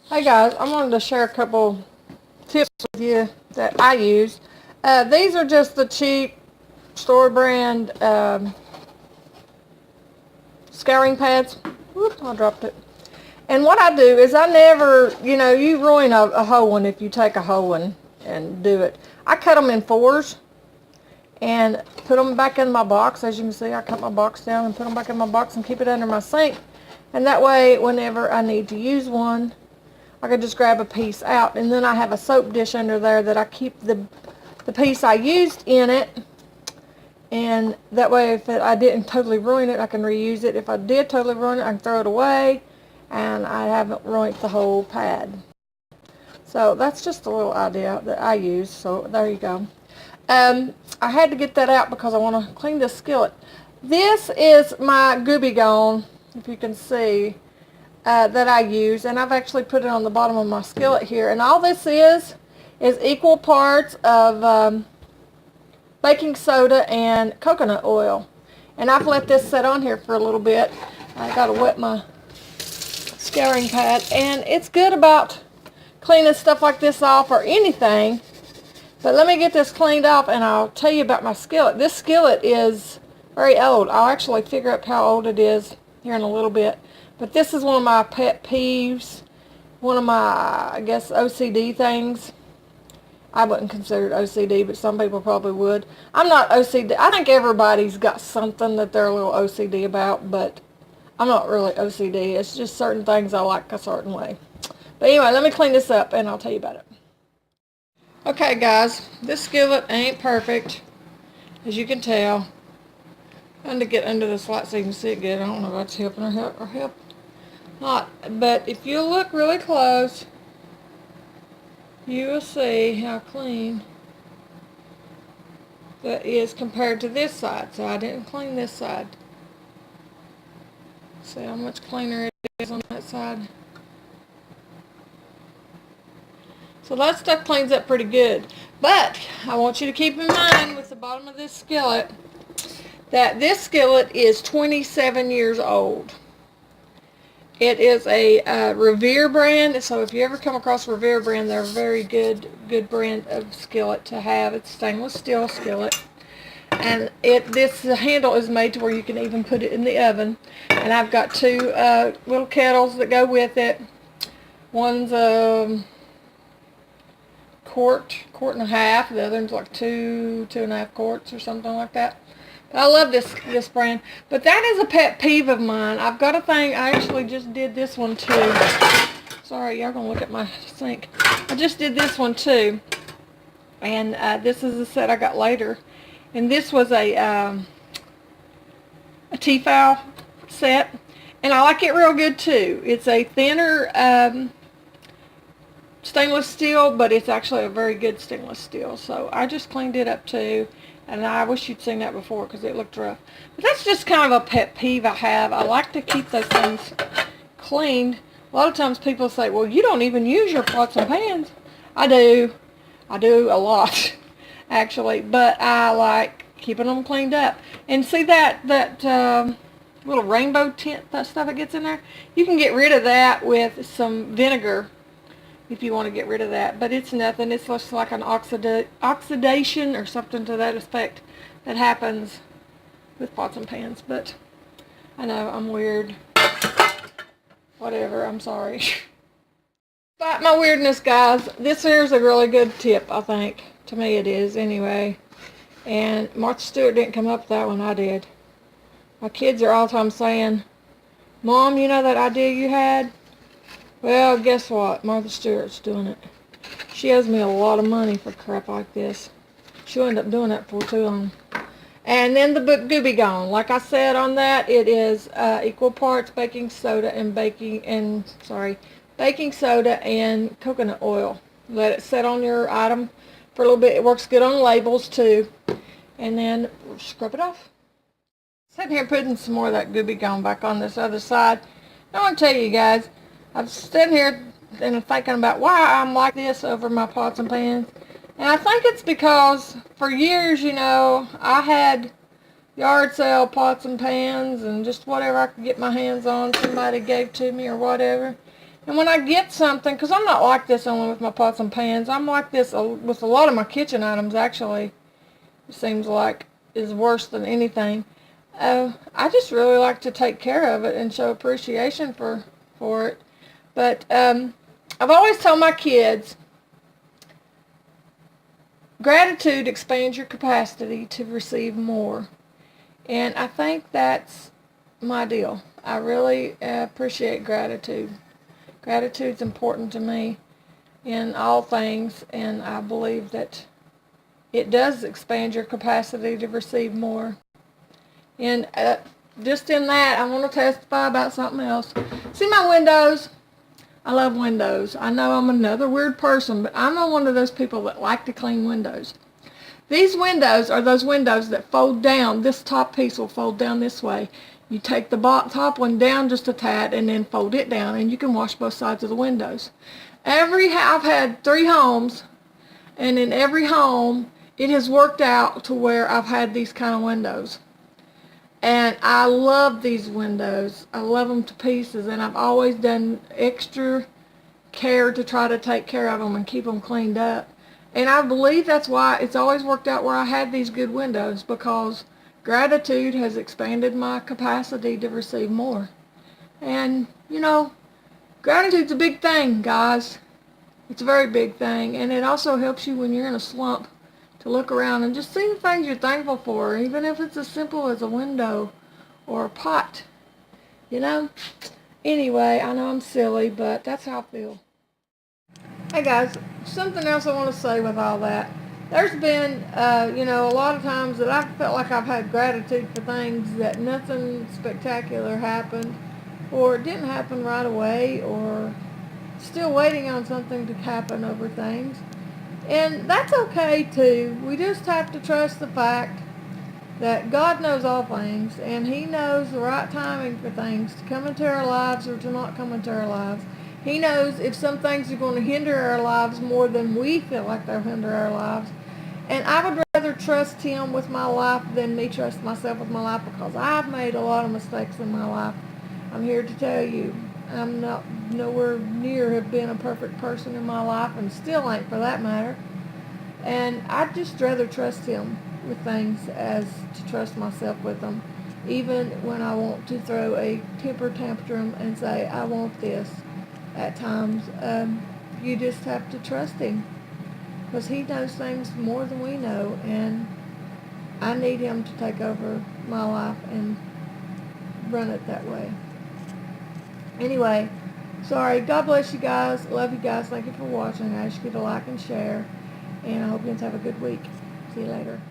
Hey guys, I wanted to share a couple tips with you that I use. These are just the cheap store brand scouring pads. Whoop, I dropped it. And what I do is I never, you ruin a whole one if you take a whole one and do it. I cut them in fours and put them back in my box. As you can see, I cut my box down and put them back in my box and keep it under my sink. And that way, whenever I need to use one, I could just grab a piece out. And then I have a soap dish under there that I keep the piece I used in it. And that way, if I didn't totally ruin it, I can reuse it. If I did totally ruin it, I can throw it away. And I haven't ruined the whole pad. So that's just a little idea that I use. So there you go. I had to get that out because I want to clean this skillet. This is my Gooby Gone, if you can see, that I use. And I've actually put it on the bottom of my skillet here. And all this is equal parts of baking soda and coconut oil. And I've let this sit on here for a little bit. I got to wet my scouring pad, and it's good about cleaning stuff like this off or anything. But let me get this cleaned off and I'll tell you about my skillet. This skillet is very old. I'll actually figure out how old it is here in a little bit. But this is one of my pet peeves, one of my, I guess, OCD things. I wouldn't consider it OCD, but some people probably would. I'm not OCD. I think everybody's got something that they're a little OCD about, but I'm not really OCD. It's just certain things I like a certain way. But anyway, let me clean this up and I'll tell you about it. Okay guys, this skillet ain't perfect, as you can tell. I'm going to get under this light so you can see it good. I don't know if that's helping or help not. But if you look really close, you will see how clean that is compared to this side. So I didn't clean this side. See how much cleaner it is on that side. So that stuff cleans up pretty good. But I want you to keep in mind with the bottom of this skillet that this skillet is 27 years old. It is a Revere brand. So if you ever come across Revere brand, they're a very good brand of skillet to have. It's stainless steel skillet. And this handle is made to where you can even put it in the oven. And I've got two little kettles that go with it. One's quart and a half. The other one's like two and a half quarts or something like that. But I love this brand. But that is a pet peeve of mine. I've got a thing. I actually just did this one too. Sorry, y'all gonna look at my sink. I just did this one too. And this is a set I got later. And this was a Tefal set. And I like it real good too. It's a thinner stainless steel, but it's actually a very good stainless steel. So I just cleaned it up too. And I wish you'd seen that before because it looked rough. But that's just kind of a pet peeve I have. I like to keep those things cleaned. A lot of times people say, well, you don't even use your pots and pans. I do. I do a lot, actually. But I like keeping them cleaned up. And see that little rainbow tint, that stuff that gets in there? You can get rid of that with some vinegar if you want to get rid of that. But it's nothing. It's just like an oxidation or something to that effect that happens with pots and pans. But I know I'm weird. Whatever, I'm sorry. Despite my weirdness, guys, this here's a really good tip, I think. To me it is, anyway. And Martha Stewart didn't come up with that one, I did. My kids are all the time saying, Mom, you know that idea you had? Well, guess what? Martha Stewart's doing it. She owes me a lot of money for crap like this. She'll end up doing that for too long. And then the Gooby Gone. Like I said on that, it is equal parts baking soda and baking soda and coconut oil. Let it sit on your item for a little bit. It works good on labels too. And then scrub it off. Sitting here putting some more of that Gooby Gone back on this other side. I want to tell you guys, I've stood here and thinking about why I'm like this over my pots and pans. And I think it's because for years, I had yard sale pots and pans and just whatever I could get my hands on, somebody gave to me or whatever. And when I get something, because I'm not like this only with my pots and pans, I'm like this with a lot of my kitchen items, actually. It seems like is worse than anything. I just really like to take care of it and show appreciation for it. But I've always told my kids, gratitude expands your capacity to receive more. And I think that's my deal. I really appreciate gratitude. Gratitude's important to me in all things, and I believe that it does expand your capacity to receive more. And just in that, I want to testify about something else. See my windows? I love windows. I know I'm another weird person, but I'm not one of those people that like to clean windows. These windows are those windows that fold down. This top piece will fold down this way. You take the top one down just a tad and then fold it down, and you can wash both sides of the windows. I've had 3 homes, and in every home it has worked out to where I've had these kind of windows. And I love these windows. I love them to pieces, and I've always done extra care to try to take care of them and keep them cleaned up. And I believe that's why it's always worked out where I had these good windows, because gratitude has expanded my capacity to receive more. And, you know, gratitude's a big thing, guys. It's a very big thing. And it also helps you when you're in a slump to look around and just see the things you're thankful for, even if it's as simple as a window or a pot, you know? Anyway, I know I'm silly, but that's how I feel. Hey guys, something else I want to say with all that. There's been, a lot of times that I've felt like I've had gratitude for things that nothing spectacular happened, or it didn't happen right away, or still waiting on something to happen over things. And that's okay too. We just have to trust the fact that God knows all things, and He knows the right timing for things to come into our lives or to not come into our lives. He knows if some things are going to hinder our lives more than we feel like they'll hinder our lives. And I would rather trust Him with my life than me trust myself with my life, because I've made a lot of mistakes in my life. I'm here to tell you, I'm not nowhere near have been a perfect person in my life, and still ain't for that matter. And I'd just rather trust Him with things as to trust myself with them, even when I want to throw a temper tantrum and say, I want this. At times, you just have to trust Him, because He knows things more than we know, and I need Him to take over my life and run it that way. Anyway, sorry. God bless you guys. Love you guys. Thank you for watching. I ask you to like and share, and I hope you guys have a good week. See you later.